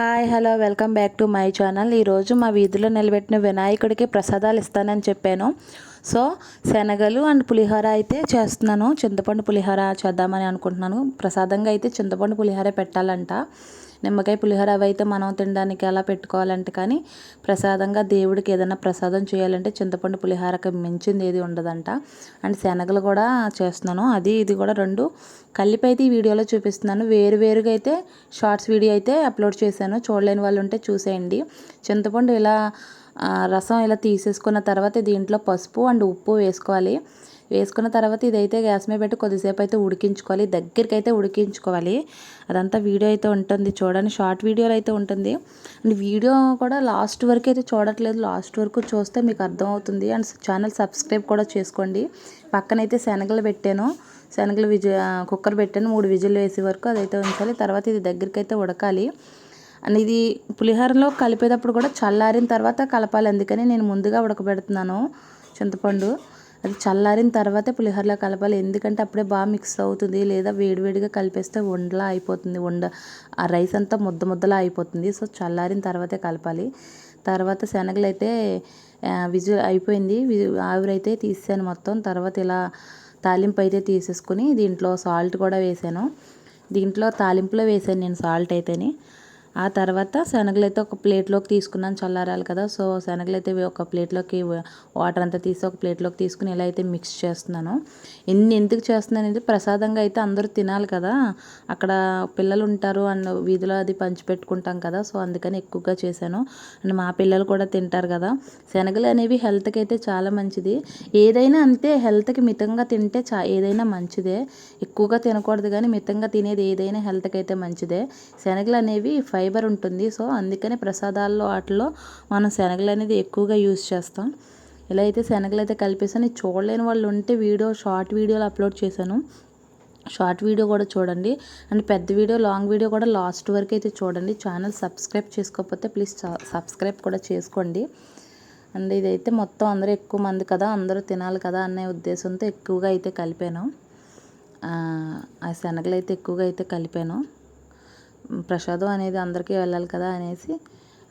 Hi hello welcome back to my channel. ఈరోజు మా వీధిలో నిలబెట్టిన వినాయకుడికి ప్రసాదాలు ఇస్తానని చెప్పాను. సో శనగలు అండ్ పులిహోర అయితే చేస్తున్నాను. చింతపండు పులిహోర చేద్దామని అనుకుంటున్నాను. ప్రసాదంగా అయితే చింతపండు పులిహోర పెట్టాలంట. నిమ్మకాయ పులిహోర అవి అయితే మనం తినడానికి ఎలా పెట్టుకోవాలంటే, కానీ ప్రసాదంగా దేవుడికి ఏదైనా ప్రసాదం చేయాలంటే చింతపండు పులిహోరకి మించింది ఏది ఉండదంట. అండ్ శనగలు కూడా చేస్తున్నాను. అది ఇది కూడా రెండు కలిపి అయితే ఈ వీడియోలో చూపిస్తున్నాను. వేరుగా అయితే షార్ట్స్ వీడియో అయితే అప్లోడ్ చేశాను. చూడలేని వాళ్ళు ఉంటే చూసేయండి. చింతపండు ఇలా రసం ఇలా తీసేసుకున్న తర్వాత దీంట్లో పసుపు అండ్ ఉప్పు వేసుకోవాలి. వేసుకున్న తర్వాత ఇదైతే గ్యాస్ మీద పెట్టి కొద్దిసేపు అయితే ఉడికించుకోవాలి. దగ్గరికి అయితే ఉడికించుకోవాలి. అదంతా వీడియో అయితే ఉంటుంది చూడండి. షార్ట్ వీడియోలో అయితే ఉంటుంది. అండ్ వీడియో కూడా లాస్ట్ వరకు అయితే చూడట్లేదు. లాస్ట్ వరకు చూస్తే మీకు అర్థమవుతుంది. అండ్ ఛానల్ సబ్స్క్రైబ్ కూడా చేసుకోండి. పక్కనైతే శనగలు పెట్టాను. శనగలు కుక్కర్ పెట్టాను. 3 విజిల్ వేసే వరకు అదైతే ఉంచాలి. తర్వాత ఇది దగ్గరికి అయితే ఉడకాలి. అండ్ ఇది పులిహోరలో కలిపేటప్పుడు కూడా చల్లారిన తర్వాత కలపాలి. అందుకని నేను ముందుగా ఉడకబెడుతున్నాను చింతపండు. అది చల్లారిన తర్వాతే పులిహోరలో కలపాలి. ఎందుకంటే అప్పుడే బాగా మిక్స్ అవుతుంది. లేదా వేడివేడిగా కలిపేస్తే ఉండలా అయిపోతుంది. ఆ రైస్ అంతా ముద్దలా అయిపోతుంది. సో చల్లారిన తర్వాతే కలపాలి. తర్వాత శనగలు అయితే విజిల్ అయిపోయింది. ఆవిరైతే తీసాను మొత్తం. తర్వాత ఇలా తాలింపు అయితే తీసేసుకుని దీంట్లో సాల్ట్ కూడా వేసాను. దీంట్లో తాలింపులో వేసాను నేను సాల్ట్ అయితేని. ఆ తర్వాత శనగలు అయితే ఒక ప్లేట్లోకి తీసుకున్నాను, చల్లారాలి కదా. సో శనగలు అయితే ఒక ప్లేట్లోకి వాటర్ అంతా తీసి ఒక ప్లేట్లోకి తీసుకుని ఇలా అయితే మిక్స్ చేస్తున్నాను. ఎందుకు చేస్తున్నాను అంటే, ప్రసాదంగా అయితే అందరూ తినాలి కదా. అక్కడ పిల్లలు ఉంటారు అండ్ వీధిలో అది పంచిపెట్టుకుంటాం కదా. సో అందుకని ఎక్కువగా చేశాను. అండ్ మా పిల్లలు కూడా తింటారు కదా. శనగలు అనేవి హెల్త్కి అయితే చాలా మంచిది. ఏదైనా అంతే, హెల్త్కి మితంగా తింటే ఏదైనా మంచిదే. ఎక్కువగా తినకూడదు, కానీ మితంగా తినేది ఏదైనా హెల్త్కి అయితే మంచిదే. శనగలు అనేవి ఫైబర్ ఉంటుంది. సో అందుకనే ప్రసాదాల్లో వాటిలో మనం శనగలు అనేది ఎక్కువగా యూజ్ చేస్తాం. ఇలా అయితే శనగలు అయితే కలిపేసాను. చూడలేని వాళ్ళు ఉంటే షార్ట్ వీడియోలు అప్లోడ్ చేశాను. షార్ట్ వీడియో కూడా చూడండి. అండ్ పెద్ద వీడియో లాంగ్ వీడియో కూడా లాస్ట్ వరకు అయితే చూడండి. ఛానల్ సబ్స్క్రైబ్ చేసుకోకపోతే ప్లీజ్ సబ్స్క్రైబ్ కూడా చేసుకోండి. అండ్ ఇదైతే మొత్తం అందరూ ఎక్కువ మంది కదా, అందరూ తినాలి కదా అనే ఉద్దేశంతో ఎక్కువగా అయితే కలిపాను. ఆ శనగలు అయితే ఎక్కువగా అయితే కలిపాను. ప్రసాదం అనేది అందరికీ వెళ్ళాలి కదా అనేసి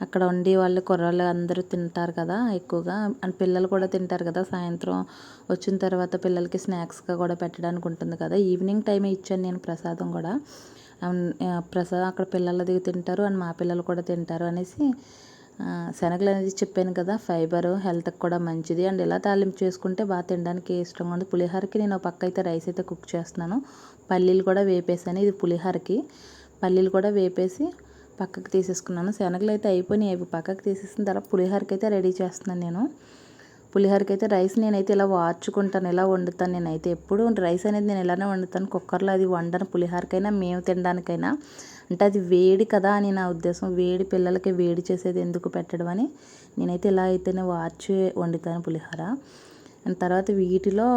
అక్కడ ఉండి వాళ్ళు కుర్రాళ్ళు అందరూ తింటారు కదా ఎక్కువగా. అండ్ పిల్లలు కూడా తింటారు కదా. సాయంత్రం వచ్చిన తర్వాత పిల్లలకి స్నాక్స్గా కూడా పెట్టడానికి ఉంటుంది కదా. ఈవినింగ్ టైమే ఇచ్చాను నేను ప్రసాదం కూడా. ప్రసాదం అక్కడ పిల్లలది తింటారు అండ్ మా పిల్లలు కూడా తింటారు అనేసి. శనగలు అనేది చెప్పాను కదా, ఫైబరు, హెల్త్కి కూడా మంచిది. అండ్ ఇలా తాలింపు చేసుకుంటే బాగా తినడానికి ఇష్టంగా ఉంది. పులిహోరకి నేను పక్క అయితే రైస్ అయితే కుక్ చేస్తున్నాను. పల్లీలు కూడా వేపేసాను. ఇది పులిహోరకి పల్లీలు కూడా వేపేసి పక్కకు తీసేసుకున్నాను. శనగలు అయితే అయిపోయినాయి. అవి పక్కకు తీసేసిన తర్వాత పులిహోరకి అయితే రెడీ చేస్తున్నాను నేను. పులిహోరకి అయితే రైస్ నేనైతే ఇలా వార్చుకుంటాను, ఇలా వండుతాను. నేనైతే ఎప్పుడు రైస్ అనేది నేను ఇలానే వండుతాను. కుక్కర్లో అది వండను. పులిహోరకైనా మేము తినడానికైనా. అంటే అది వేడి కదా అని నా ఉద్దేశం. వేడి పిల్లలకి వేడి చేసేది ఎందుకు పెట్టడం అని నేనైతే ఇలా అయితేనే వార్చి వండుతాను పులిహోర. అండ్ తర్వాత వీటిలో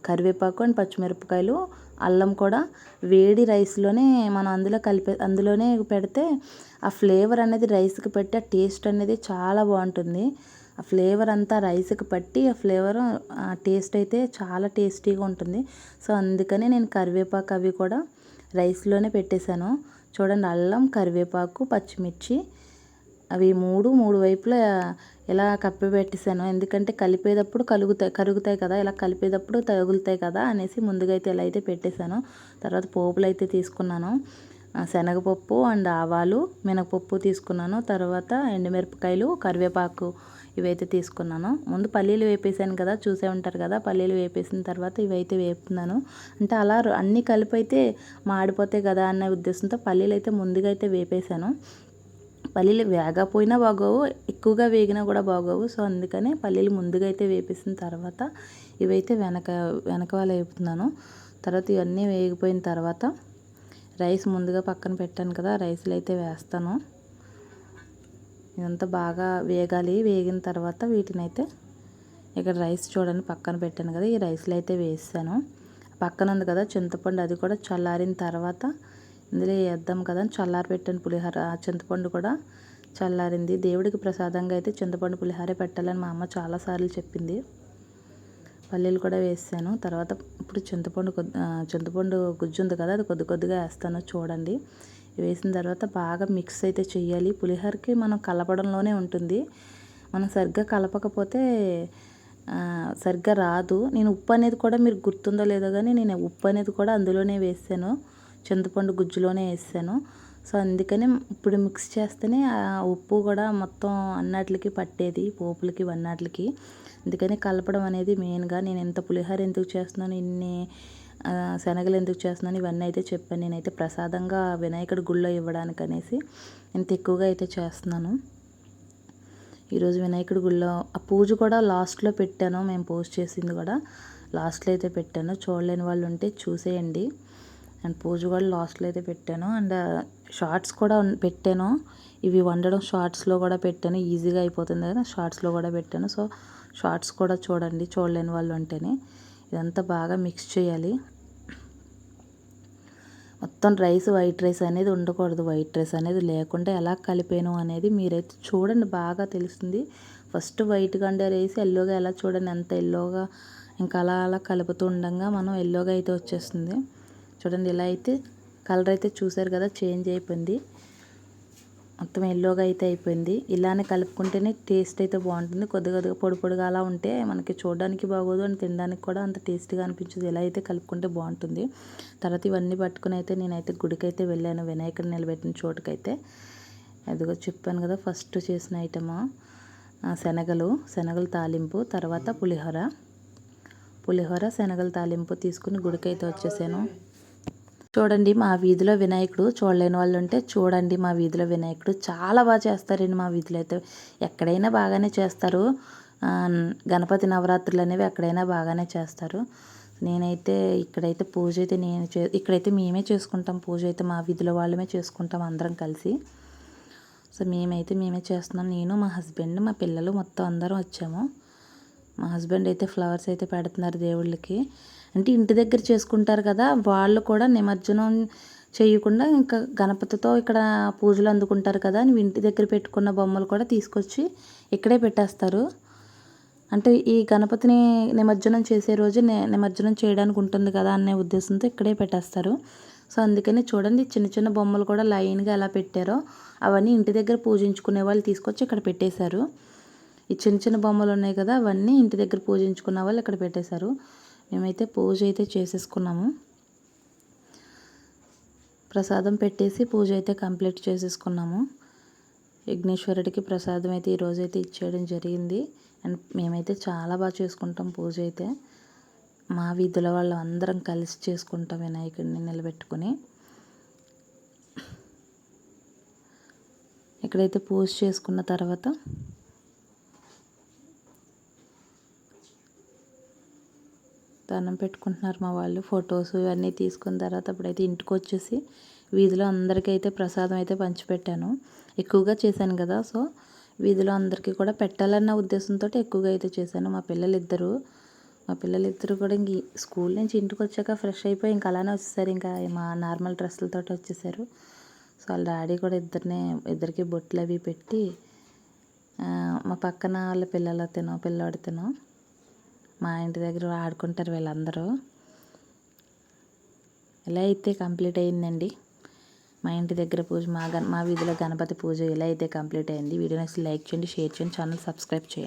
కరివేపాకు అండ్ పచ్చిమిరపకాయలు, అల్లం కూడా వేడి రైస్లోనే మనం అందులోనే పెడితే ఆ ఫ్లేవర్ అనేది రైస్కి పెట్టి ఆ టేస్ట్ అనేది చాలా బాగుంటుంది. ఆ ఫ్లేవర్ అంతా రైస్కి పట్టి ఆ ఫ్లేవర్ ఆ టేస్ట్ అయితే చాలా టేస్టీగా ఉంటుంది. సో అందుకని నేను కరివేపాకు అవి కూడా రైస్లోనే పెట్టేశాను. చూడండి, అల్లం, కరివేపాకు, పచ్చిమిర్చి అవి మూడు వైపులా ఇలా కప్పి పెట్టేశాను. ఎందుకంటే కలిపేటప్పుడు కరుగుతాయి కదా, ఇలా కలిపేటప్పుడు తగులుతాయి కదా అనేసి ముందుగా అయితే ఇలా అయితే పెట్టేశాను. తర్వాత పోపులు అయితే తీసుకున్నాను. శనగపప్పు అండ్ ఆవాలు, మినపప్పు తీసుకున్నాను. తర్వాత ఎండుమిరపకాయలు, కరివేపాకు ఇవైతే తీసుకున్నాను. ముందు పల్లీలు వేపేసాను కదా, చూసే ఉంటారు కదా. పల్లీలు వేపేసిన తర్వాత ఇవైతే వేపుతున్నాను. అంటే అలా అన్నీ కలిపి అయితే మాడిపోతాయి కదా అనే ఉద్దేశంతో పల్లీలు అయితే ముందుగా అయితే వేపేశాను. పల్లీలు వేగపోయినా బాగోవు, ఎక్కువగా వేగినా కూడా బాగోవు. సో అందుకనే పల్లీలు ముందుగా అయితే వేపేసిన తర్వాత ఇవైతే వెనకాల వేపుతున్నాను. తర్వాత ఇవన్నీ వేగిపోయిన తర్వాత రైస్ ముందుగా పక్కన పెట్టాను కదా, రైస్లు అయితే వేస్తాను. ఇదంతా బాగా వేగాలి. వేగిన తర్వాత వీటిని అయితే ఇక్కడ రైస్ చూడండి పక్కన పెట్టాను కదా, ఈ రైస్లు అయితే వేసాను. పక్కన ఉంది కదా చింతపండు, అది కూడా చల్లారిన తర్వాత ఇందులో వేద్దాం కదా అని చల్లారి పెట్టాను పులిహోర. చింతపండు కూడా చల్లారింది. దేవుడికి ప్రసాదంగా అయితే చింతపండు పులిహోర పెట్టాలని మా అమ్మ చాలాసార్లు చెప్పింది. పల్లీలు కూడా వేసాను. తర్వాత ఇప్పుడు చింతపండు గుజ్జు ఉంది కదా, అది కొద్దిగా వేస్తాను చూడండి. వేసిన తర్వాత బాగా మిక్స్ అయితే చేయాలి. పులిహోరకి మనం కలపడంలోనే ఉంటుంది. మనం సరిగ్గా కలపకపోతే సరిగ్గా రాదు. నేను ఉప్పు అనేది కూడా మీరు గుర్తుందో లేదో కానీ నేను ఉప్పు అనేది కూడా అందులోనే వేసాను, చింతపండు గుజ్జులోనే వేసాను. సో అందుకని ఇప్పుడు మిక్స్ చేస్తేనే ఆ ఉప్పు కూడా మొత్తం అన్నిటికి పట్టేది, పోపులకి వన్నాటికి. అందుకని కలపడం అనేది మెయిన్గా. నేను ఇంత పులిహోర ఎందుకు చేస్తున్నాను, ఇన్ని శనగలు ఎందుకు చేస్తున్నాను, ఇవన్నీ అయితే చెప్పాను. నేనైతే ప్రసాదంగా వినాయకుడి గుళ్ళో ఇవ్వడానికి అనేసి ఇంత ఎక్కువగా అయితే చేస్తున్నాను. ఈరోజు వినాయకుడి గుళ్ళో ఆ పూజ కూడా లాస్ట్లో పెట్టాను. మేము పోస్ట్ చేసింది కూడా లాస్ట్లో అయితే పెట్టాను. చూడలేని వాళ్ళు ఉంటే చూసేయండి. అండ్ పూజ కూడా లాస్ట్లో అయితే పెట్టాను. అండ్ షార్ట్స్ కూడా పెట్టాను. ఇవి వండడం షార్ట్స్లో కూడా పెట్టాను. ఈజీగా అయిపోతుంది కదా, షార్ట్స్లో కూడా పెట్టాను. సో షార్ట్స్ కూడా చూడండి చూడలేని వాళ్ళు ఉంటేనే. ఇదంతా బాగా మిక్స్ చేయాలి. మొత్తం వైట్ రైస్ అనేది ఉండకూడదు. వైట్ రైస్ అనేది లేకుండా ఎలా కలిపాను అనేది మీరైతే చూడండి, బాగా తెలుస్తుంది. ఫస్ట్ వైట్గా అండే రైస్ ఎల్లోగా ఎలా చూడండి, ఎంత ఎల్లోగా ఇంకా అలా అలా కలుపుతూ ఉండగా మనం ఎల్లోగా అయితే వచ్చేస్తుంది. చూడండి ఇలా అయితే కలర్ అయితే చూసారు కదా, చేంజ్ అయిపోయింది. మొత్తం ఎల్లోగా అయితే అయిపోయింది. ఇలానే కలుపుకుంటేనే టేస్ట్ అయితే బాగుంటుంది. కొద్దిగా పొడి పొడిగా అలా ఉంటే మనకి చూడడానికి బాగోదు అని తినడానికి కూడా అంత టేస్టీగా అనిపించదు. ఇలా అయితే కలుపుకుంటే బాగుంటుంది. తర్వాత ఇవన్నీ పట్టుకుని అయితే నేనైతే గుడికైతే వెళ్ళాను, వినాయకుడిని నిలబెట్టిన చోటుకైతే. అదిగో చెప్పాను కదా, ఫస్ట్ చేసిన ఐటమ్ శనగలు తాలింపు, తర్వాత పులిహోర శనగల తాలింపు తీసుకుని గుడికైతే వచ్చేసాను. చూడండి మా వీధిలో వినాయకుడు, చూడలేని వాళ్ళు ఉంటే చూడండి. మా వీధిలో వినాయకుడు చాలా బాగా చేస్తారండి. మా వీధిలో అయితే ఎక్కడైనా బాగానే చేస్తారు. గణపతి నవరాత్రులు అనేవి ఎక్కడైనా బాగానే చేస్తారు. నేనైతే ఇక్కడైతే పూజ అయితే ఇక్కడైతే మేమే చేసుకుంటాం. పూజ అయితే మా వీధిలో వాళ్ళమే చేసుకుంటాం అందరం కలిసి. సో మేమే చేస్తున్నాం. నేను, మా హస్బెండ్, మా పిల్లలు మొత్తం అందరం వచ్చాము. మా హస్బెండ్ అయితే ఫ్లవర్స్ అయితే పెడుతున్నారు దేవుళ్ళకి. అంటే ఇంటి దగ్గర చేసుకుంటారు కదా, వాళ్ళు కూడా నిమజ్జనం చేయకుండా ఇంకా గణపతితో ఇక్కడ పూజలు అందుకుంటారు కదా అని ఇంటి దగ్గర పెట్టుకున్న బొమ్మలు కూడా తీసుకొచ్చి ఇక్కడే పెట్టేస్తారు. అంటే ఈ గణపతిని నిమజ్జనం చేసే రోజు నిమజ్జనం చేయడానికి ఉంటుంది కదా అనే ఉద్దేశంతో ఇక్కడే పెట్టేస్తారు. సో అందుకని చూడండి చిన్న చిన్న బొమ్మలు కూడా లైన్గా ఎలా పెట్టారో అవన్నీ ఇంటి దగ్గర పూజించుకునే వాళ్ళు తీసుకొచ్చి ఇక్కడ పెట్టేశారు. ఈ చిన్న చిన్న బొమ్మలు ఉన్నాయి కదా, అవన్నీ ఇంటి దగ్గర పూజించుకున్న వాళ్ళు ఇక్కడ పెట్టేశారు. మేమైతే పూజ అయితే చేసేసుకున్నాము. ప్రసాదం పెట్టేసి పూజ అయితే కంప్లీట్ చేసేసుకున్నాము. విఘ్నేశ్వరుడికి ప్రసాదం అయితే ఈరోజు అయితే ఇచ్చేయడం జరిగింది. అండ్ మేమైతే చాలా బాగా చేసుకుంటాం పూజ అయితే. మా వీధుల వాళ్ళు అందరం కలిసి చేసుకుంటాం వినాయకుడిని నిలబెట్టుకుని. ఇక్కడైతే పూజ చేసుకున్న తర్వాత దండం పెట్టుకుంటున్నారు మా వాళ్ళు. ఫొటోస్ ఇవన్నీ తీసుకున్న తర్వాత అప్పుడైతే ఇంటికి వచ్చేసి వీధిలో అందరికీ అయితే ప్రసాదం అయితే పంచిపెట్టాను. ఎక్కువగా చేశాను కదా, సో వీధిలో అందరికీ కూడా పెట్టాలన్న ఉద్దేశంతో ఎక్కువగా అయితే చేశాను. మా పిల్లలిద్దరూ కూడా ఇంక స్కూల్ నుంచి ఇంటికి వచ్చాక ఫ్రెష్ అయిపోయి ఇంకా అలానే వచ్చేసారు. ఇంకా మా నార్మల్ డ్రెస్సులతో వచ్చేసారు. సో వాళ్ళ డాడీ కూడా ఇద్దరికి బొట్లు అవి పెట్టి, మా పక్కన వాళ్ళ పిల్లాడితేనో మా ఇంటి దగ్గర ఆడుకుంటారు వీళ్ళందరూ. ఇలా అయితే కంప్లీట్ అయిందండి మా ఇంటి దగ్గర పూజ. మా వీధిలో గణపతి పూజ ఇలా అయితే కంప్లీట్ అయింది. వీడియో నచ్చితే లైక్ చేయండి, షేర్ చేయండి, ఛానల్ సబ్స్క్రైబ్ చేయండి.